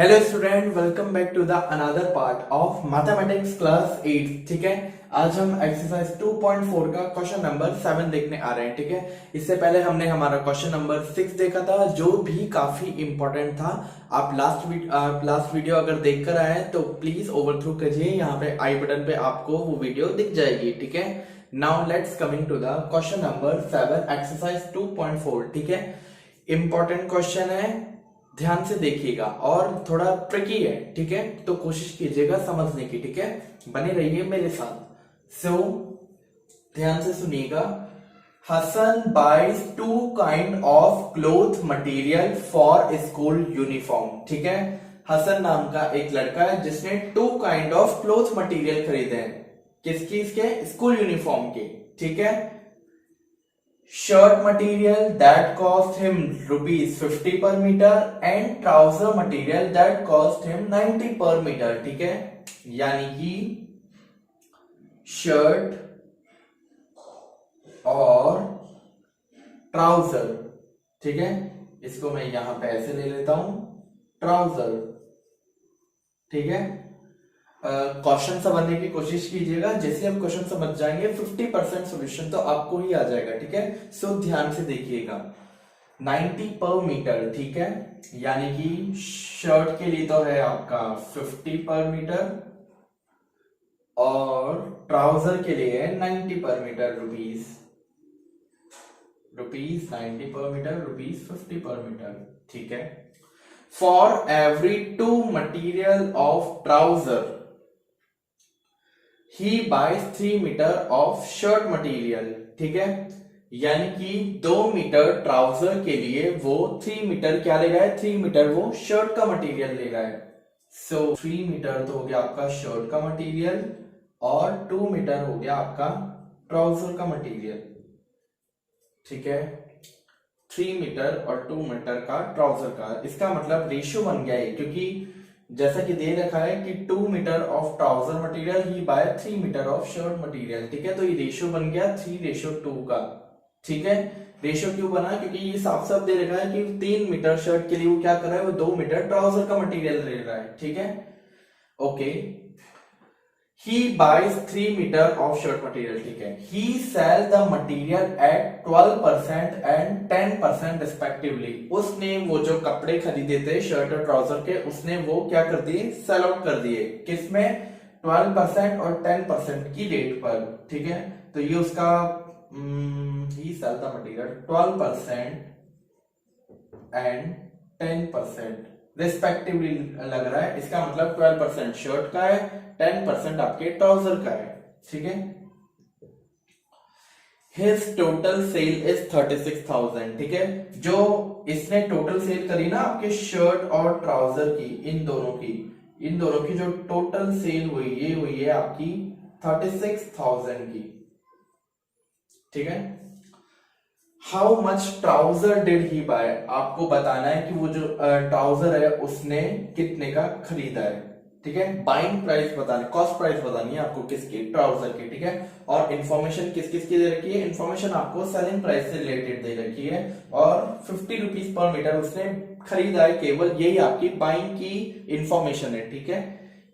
Hello student, welcome back to the another part of mathematics class 8। ठीक है, आज हम एक्सरसाइज 2.4 का क्वेश्चन नंबर 7 देखने आ रहे हैं। ठीक है, इससे पहले हमने हमारा क्वेश्चन नंबर 6 देखा था, जो भी काफी इंपॉर्टेंट था। आप लास्ट वीडियो अगर देख कर आए हैं तो प्लीज ओवरथ्रू कीजिए, यहाँ पे आई बटन पे आपको वो वीडियो दिख जाएगी। ठीक है, now let's coming to the question number 7 exercise 2.4। ठीक है, इंपॉर्टेंट क्वेश्चन है, ध्यान से देखिएगा और थोड़ा ट्रिकी है। ठीक है, तो कोशिश कीजिएगा समझने की। ठीक है, बने रहिए मेरे साथ। सो ध्यान से सुनिएगा। Hasan buys two kind of cloth material for school uniform. ठीक है, हसन नाम का एक लड़का है जिसने 2 काइंड ऑफ क्लोथ मटेरियल खरीदे हैं। किसकी? इसके स्कूल यूनिफॉर्म के। ठीक है, shirt material that cost him rupees 50 per meter and trouser material that cost him 90 per meter। ठीक है, यानी कि शर्ट और ट्राउजर। ठीक है, इसको मैं यहां पे ऐसे ले लेता हूं, ट्राउजर। ठीक है, क्वेश्चन समझने की कोशिश कीजिएगा। जैसे आप क्वेश्चन समझ जाएंगे 50% सॉल्यूशन तो आपको ही आ जाएगा। ठीक है, सो ध्यान से देखिएगा। 90 पर मीटर। ठीक है, यानी कि शर्ट के लिए तो है आपका 50 पर मीटर और ट्राउजर के लिए है 90 पर मीटर रुपीस 90 पर मीटर, रुपीस 50 पर मीटर। ठीक है, for every 2 material of trouser he buys 3 metre of shirt material. ठीक है, यानी कि 2 मीटर ट्राउजर के लिए वो 3 मीटर क्या ले रहा है? 3 मीटर वो शर्ट का मटेरियल ले रहा है। सो 3 मीटर तो हो गया आपका शर्ट का मटेरियल और 2 मीटर हो गया आपका ट्राउजर का मटेरियल। ठीक है, 3 मीटर और 2 मीटर का ट्राउजर का, इसका मतलब रेशियो बन गया है, क्योंकि जैसा कि दे रखा है कि 2 metre of trouser material he buy 3 metre of shirt material. ठीक है, तो ये रेशियो बन गया 3:2 का। ठीक है, रेशियो क्यों बना? क्योंकि ये साफ साफ दे रखा है कि 3 मीटर शर्ट के लिए वो क्या कर रहा है, वो 2 मीटर ट्राउजर का मटेरियल ले रहा है। ठीक है, okay. He buys 3 meter of shirt material। ठीक है, he sells the material at 12% and 10% respectively। उसने वो जो कपड़े खरीदे थे शर्ट और ट्राउजर के, उसने वो क्या कर दिए? सेल आउट कर दिए। किसमें? 12% और 10% की रेट पर। ठीक है, तो ये उसका he sells the material 12% and 10% respectively लग रहा है। इसका मतलब 12% शर्ट का है, 10% आपके ट्राउजर का है। ठीक है, His total sale is 36,000। ठीक है, जो इसने टोटल सेल करी ना आपके शर्ट और ट्राउजर की, इन दोनों की जो टोटल सेल हुई, ये हुई है आपकी 36,000 की। ठीक है, how much trouser did he buy? आपको बताना है कि वो जो ट्राउजर है उसने कितने का खरीदा है। ठीक है, बाइंग प्राइस बतानी, कॉस्ट प्राइस बतानी है आपको किसकी? ट्राउजर की। ठीक है, और इन्फॉर्मेशन किस किस की दे रखी है? इन्फॉर्मेशन आपको सेलिंग प्राइस से रिलेटेड दे रखी है और 50 रुपीज पर मीटर उसने खरीदा है, केवल यही आपकी बाइंग की इंफॉर्मेशन है। ठीक है,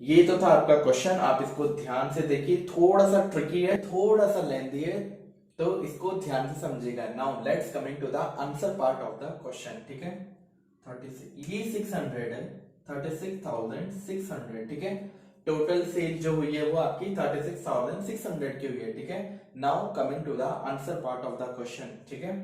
ये तो था आपका क्वेश्चन। आप इसको ध्यान से देखिए, थोड़ा सा ट्रिकी है, थोड़ा सा लेंथी है, तो इसको ध्यान से समझिएगा। Now let's coming to the answer part of the question. ठीक है, 36 ये 600 है, 36,600। ठीक है, टोटल सेल जो हुई है वो आपकी 36,600 की हुई है। ठीक है, now coming to the answer part of the question. ठीक है,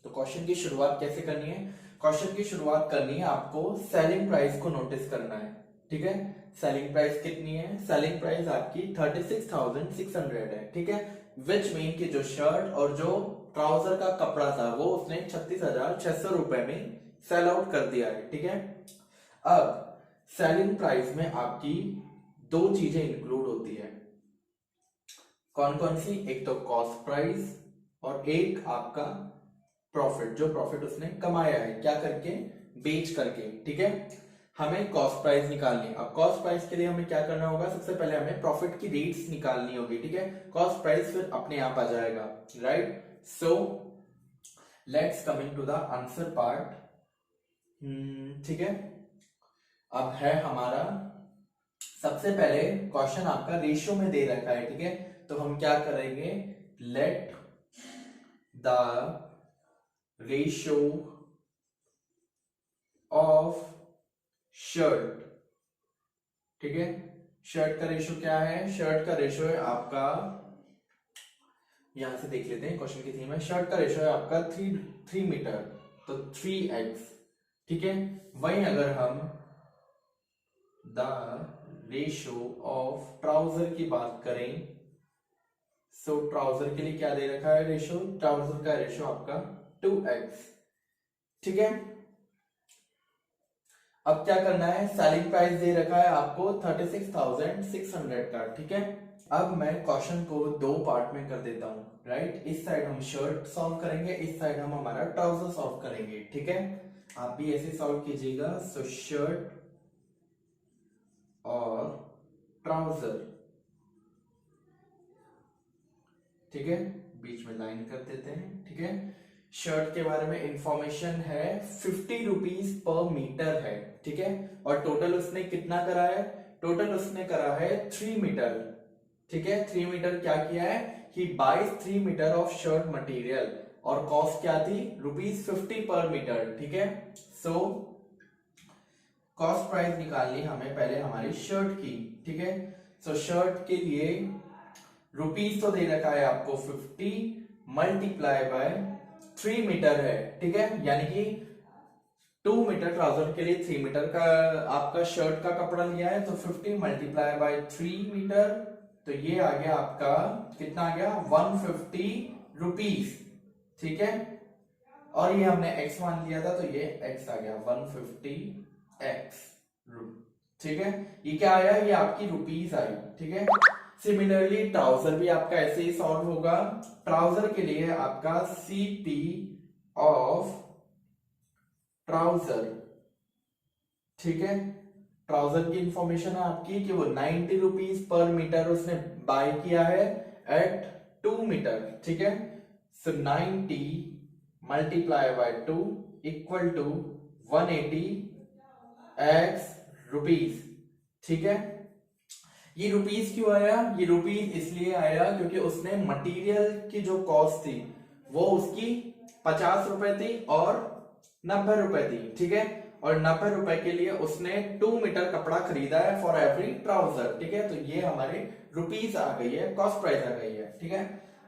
तो क्वेश्चन की शुरुआत कैसे करनी है? क्वेश्चन की शुरुआत करनी है आपको सेलिंग प्राइस को नोटिस करना है। ठीक है, सेलिंग प्राइस कितनी है? सेलिंग प्राइस आपकी 36,600 है। ठीक है, विच मीन कि जो शर्ट और जो ट्राउजर का कपड़ा था वो उसने 36,600 रुपए में सेल आउट कर दिया है। ठीक है, अब सेलिंग प्राइस में आपकी 2 चीजें इंक्लूड होती है। कौन कौन सी? एक तो कॉस्ट प्राइस और एक आपका प्रॉफिट, जो प्रॉफिट उसने कमाया है, क्या करके? बेच करके। ठीक है, हमें कॉस्ट प्राइस निकालनी है। अब कॉस्ट प्राइस के लिए हमें क्या करना होगा? सबसे पहले हमें प्रॉफिट की रेट्स निकालनी होगी। ठीक है, कॉस्ट प्राइस फिर अपने आप आ जाएगा, right? So let's coming to the answer part. ठीक है, अब है हमारा सबसे पहले क्वेश्चन आपका रेशियो में दे रखा है, ठीक है। तो हम क्या करेंगे, let the ratio of shirt, ठीक है। शर्ट का रेशियो क्या है, शर्ट का रेशियो है आपका, यहां से देख लेते हैं क्वेश्चन की थीम है, शर्ट का रेशियो है आपका 3 मीटर, तो 3x, ठीक है। वहीं अगर हम द रेशियो ऑफ ट्राउजर की बात करें, सो ट्राउजर के लिए क्या दे रखा है रेशियो, ट्राउजर का रेशियो आपका 2x, ठीक है। अब क्या करना है, सेलिंग प्राइस दे रखा है आपको 36,600 का, ठीक है। अब मैं क्वेश्चन को दो पार्ट में कर देता हूं, राइट। इस साइड हम शर्ट सॉल्व करेंगे, इस साइड हम हमारा ट्राउजर सॉल्व करेंगे, ठीक है। आप भी ऐसे सॉल्व कीजिएगा। सो शर्ट और ट्राउजर, ठीक है, बीच में लाइन कर देते हैं, ठीक है। शर्ट के बारे में इंफॉर्मेशन है 50 रुपीज पर मीटर है, ठीक है। और टोटल उसने कितना करा है, टोटल उसने करा है 3 मीटर, ठीक है। 3 मीटर क्या किया है कि 3 मीटर ऑफ शर्ट मटेरियल, और कॉस्ट क्या थी ₹50 पर मीटर, ठीक है। सो कॉस्ट प्राइस निकालनी हमें पहले हमारी शर्ट की, ठीक है। सो शर्ट के लिए रुपीज तो दे रखा है आपको 50 मल्टीप्लाई बाय 3 मीटर है, ठीक है। यानी कि 2 मीटर ट्राउजर के लिए 3 मीटर का आपका शर्ट का कपड़ा लिया है, तो 50 मल्टीप्लाई बाय 3 मीटर, तो ये आ गया आपका कितना आ गया 150 रुपीज, ठीक है। और ये हमने x मान लिया था, तो ये x आ गया 150x, ठीक है। ये क्या आया, ये आपकी रुपीज आई, ठीक है। सिमिलरली ट्राउजर भी आपका ऐसे ही सॉल्व होगा। ट्राउजर के लिए आपका CP ऑफ ट्राउजर, ठीक है। ट्राउजर की इंफॉर्मेशन है आपकी कि वो 90 रुपीज पर मीटर उसने बाय किया है एट 2 मीटर, ठीक है। So 90 multiply by 2 equal to 180 x rupees, ठीक है। ये रुपीज क्यों आया, ये रुपीज इसलिए आया क्योंकि उसने मटेरियल की जो कॉस्ट थी वो उसकी 50 रुपए थी और 90 रुपए थी, ठीक है। और 90 रुपए के लिए उसने 2 मीटर कपड़ा खरीदा है फॉर एवरी ट्राउजर, ठीक है। तो ये हमारी रुपीज आ गई है, कॉस्ट प्राइस आ गई है, ठीक है।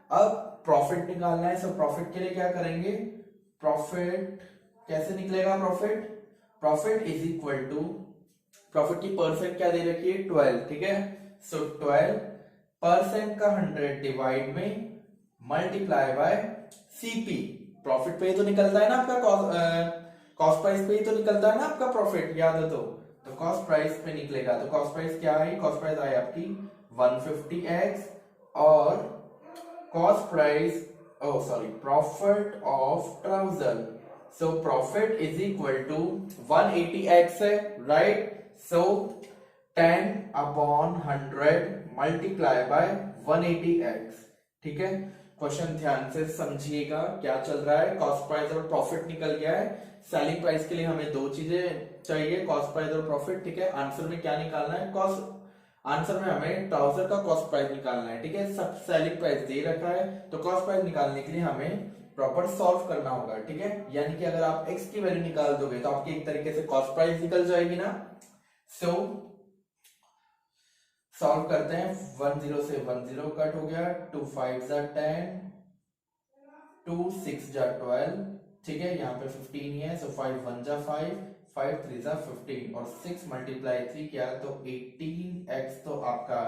अब प्रॉफिट निकालना है, सो प्रॉफिट के लिए क्या करेंगे, प्रॉफिट कैसे निकलेगा, profit, profit is equal to, profit की परसेंट क्या दे रखी है 12, ठीक है। सो 12% का 100 डिवाइड में मल्टीप्लाई बाय CP, प्रॉफिट पे ही तो निकलता है ना आपका, कॉस्ट प्राइस पे ही तो निकलता है ना आपका प्रॉफिट, याद है तो कॉस्ट प्राइस पे निकलेगा। तो कॉस्ट प्राइस क्या आई, कॉस्ट प्राइस आई आपकी 150x, और cost price, o sorry, profit of trouser, so profit is equal to 180x है, right. So 10/100 multiply by 180x, ठीक है। क्वेश्चन ध्यान से समझिएगा क्या चल रहा है, कॉस्ट प्राइस और प्रॉफिट निकल गया है। सेलिंग प्राइस के लिए हमें दो चीजें चाहिए, कॉस्ट प्राइस और प्रॉफिट, ठीक है। आंसर में क्या निकालना है, कॉस्ट, आंसर में हमें ट्राउजर का कॉस्ट प्राइस निकालना है, ठीक है। सब सेलिंग प्राइस दे रखा है, तो कॉस्ट प्राइस निकालने के लिए हमें प्रॉपर सॉल्व करना होगा, ठीक है। यानी कि अगर आप x की वैल्यू निकाल दोगे तो आपकी एक तरीके से कॉस्ट प्राइस निकल जाएगी ना। सो सॉल्व करते हैं, 10 से 10 कट हो गया, 2 5 जा 10, 2 6 जा 12, ठीक है। यहाँ पे 15 ही है, सो 5 1 जा 5, 5 3 जा 15, और 6 मल्टीप्लाई 3 किया तो 18x, तो आपका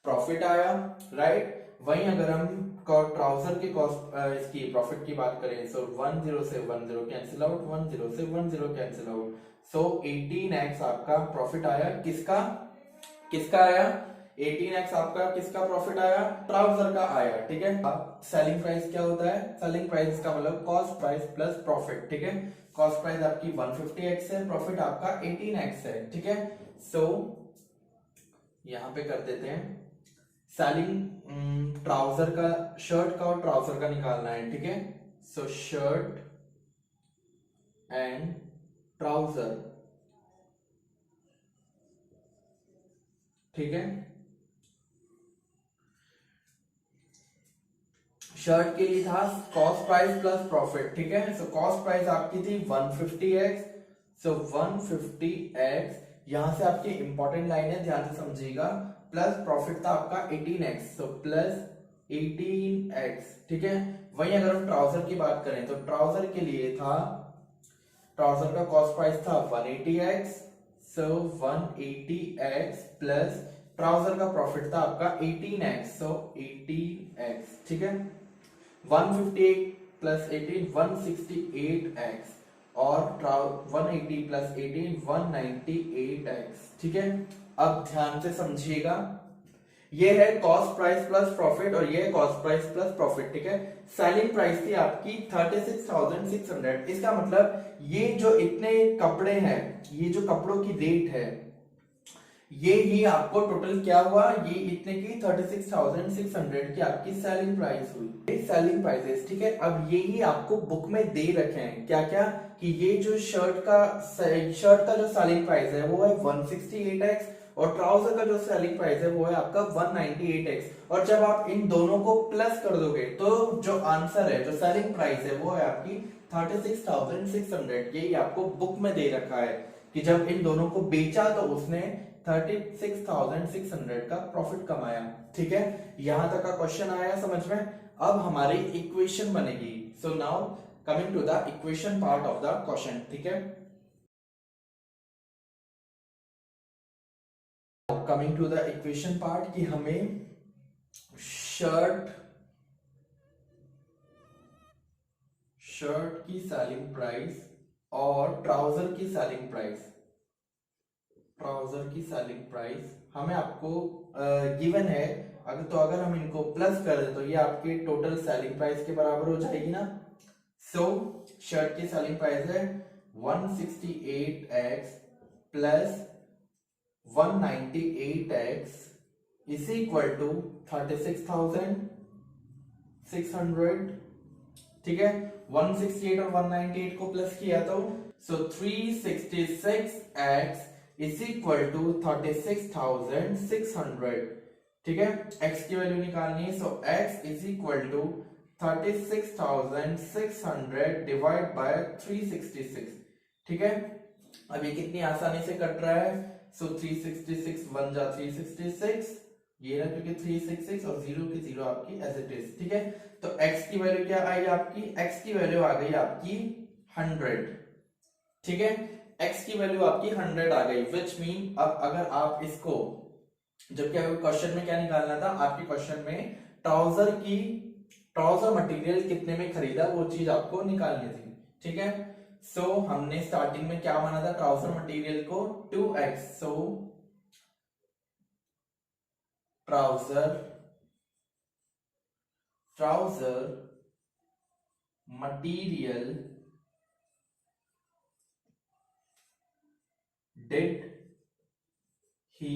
प्रॉफिट आया, राइट। वहीं अगर हम ट्राउजर के कॉस्ट इसकी प्रॉफिट की बात करें, सो 10 से 10 कैंसिल आउट, 10 से 10 कैंसिल आउट, सो 18x आपका प्रॉफिट आया, किसका किसका आया, 18x आपका किसका प्रॉफिट आया, ट्राउजर का आया, ठीक है। अब सेलिंग प्राइस क्या होता है, सेलिंग प्राइस का मतलब कॉस्ट प्राइस प्लस प्रॉफिट, ठीक है। कॉस्ट प्राइस आपकी 150x है, प्रॉफिट आपका 18x है, ठीक है। सो यहां पे कर देते हैं, सेलिंग ट्राउजर का, शर्ट का और ट्राउजर का निकालना है, ठीक है। सो शर्ट एंड ट्राउजर, ठीक है। शर्ट के लिए था कॉस्ट प्राइस प्लस प्रॉफिट, ठीक है। सो कॉस्ट प्राइस आपकी थी 150x, सो 150x, यहां से आपकी इंपॉर्टेंट लाइन है, ध्यान से समझिएगा, प्लस प्रॉफिट था आपका 18x, सो प्लस 18x, ठीक है। वहीं अगर हम ट्राउजर की बात करें तो ट्राउजर के लिए था, ट्राउजर का कॉस्ट प्राइस था 180x, सो 180x प्लस ट्राउजर का प्रॉफिट था आपका 18x, सो 18x, ठीक है। 158 प्लस 18 168x और 180 प्लस 18 198x, ठीक है। अब ध्यान से समझिएगा, ये है कॉस्ट प्राइस प्लस प्रॉफिट और ये है कॉस्ट प्राइस प्लस प्रॉफिट, ठीक है। सेलिंग प्राइस थी आपकी 36,600, इसका मतलब ये जो इतने कपड़े हैं, ये जो कपड़ों की रेट है, ये ही आपको टोटल क्या हुआ, ये इतने की 36,600 की आपकी सेलिंग प्राइस हुई, सेलिंग प्राइसेस, ठीक है। अब ये ही आपको बुक में दे रखे हैं, क्या क्या, कि ये जो शर्ट का जो सेलिंग प्राइस है वो है 168x और ट्राउजर का जो सेलिंग प्राइस है वो है आपका 198x, और जब आप इन दोनों को प्लस कर दोगे तो जो आंसर है, जो सेलिंग प्राइस है वो है आपकी 36,600, यही आपको बुक में दे रखा है कि जब इन दोनों को बेचा तो उसने 36,600 का प्रॉफिट कमाया, ठीक है। यहां तक का क्वेश्चन आया समझ में। अब हमारी इक्वेशन बनेगी, so now coming to the equation part of the question, ठीक है। Coming to the equation part कि हमें शर्ट की सेलिंग प्राइस और ट्राउजर की सेलिंग प्राइस हमें आपको गिवन है, अगर हम इनको प्लस कर दें तो ये आपके टोटल सेलिंग प्राइस के बराबर हो जाएगी ना। सो शर्ट की सेलिंग प्राइस है 168x plus 198x is equal to 36,600, ठीक है। 168 और 198 को प्लस किया तो 366x इज इक्वल टू 36,600, ठीक है। x की वैल्यू निकालनी है, so x is equal to 36,600 divide by 366, ठीक है। अब ये कितनी आसानी से कट रहा है, सो 366 1 जा 366, ये ना, क्योंकि 366 और 0 की 0 आपकी एज इट इज, ठीक है। तो x की वैल्यू क्या आई आपकी, x की वैल्यू आ गई आपकी 100, ठीक है। x की वैल्यू आपकी 100 आ गई, विच मीन अब अगर आप इसको, जबकि अगर क्वेश्चन में क्या निकालना था, आपके क्वेश्चन में ट्राउजर मटेरियल कितने में खरीदा वो चीज आपको निकालनी थी, ठीक है। सो हमने स्टार्टिंग में क्या माना था, ट्राउजर मटेरियल को 2x, so trouser material did he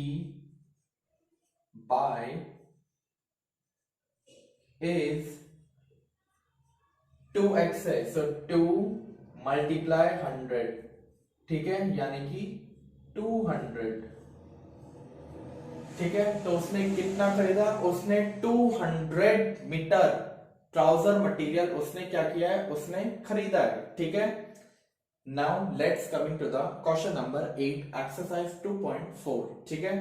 buy is 2x है, सो 2 मल्टीप्लाई 100, ठीक है, यानी कि 200, ठीक है। तो उसने कितना खरीदा, उसने 200 मीटर ट्राउजर मटेरियल उसने क्या किया है, उसने खरीदा है, ठीक है। Now let's coming to the question number 8 exercise 2.4, ठीक है।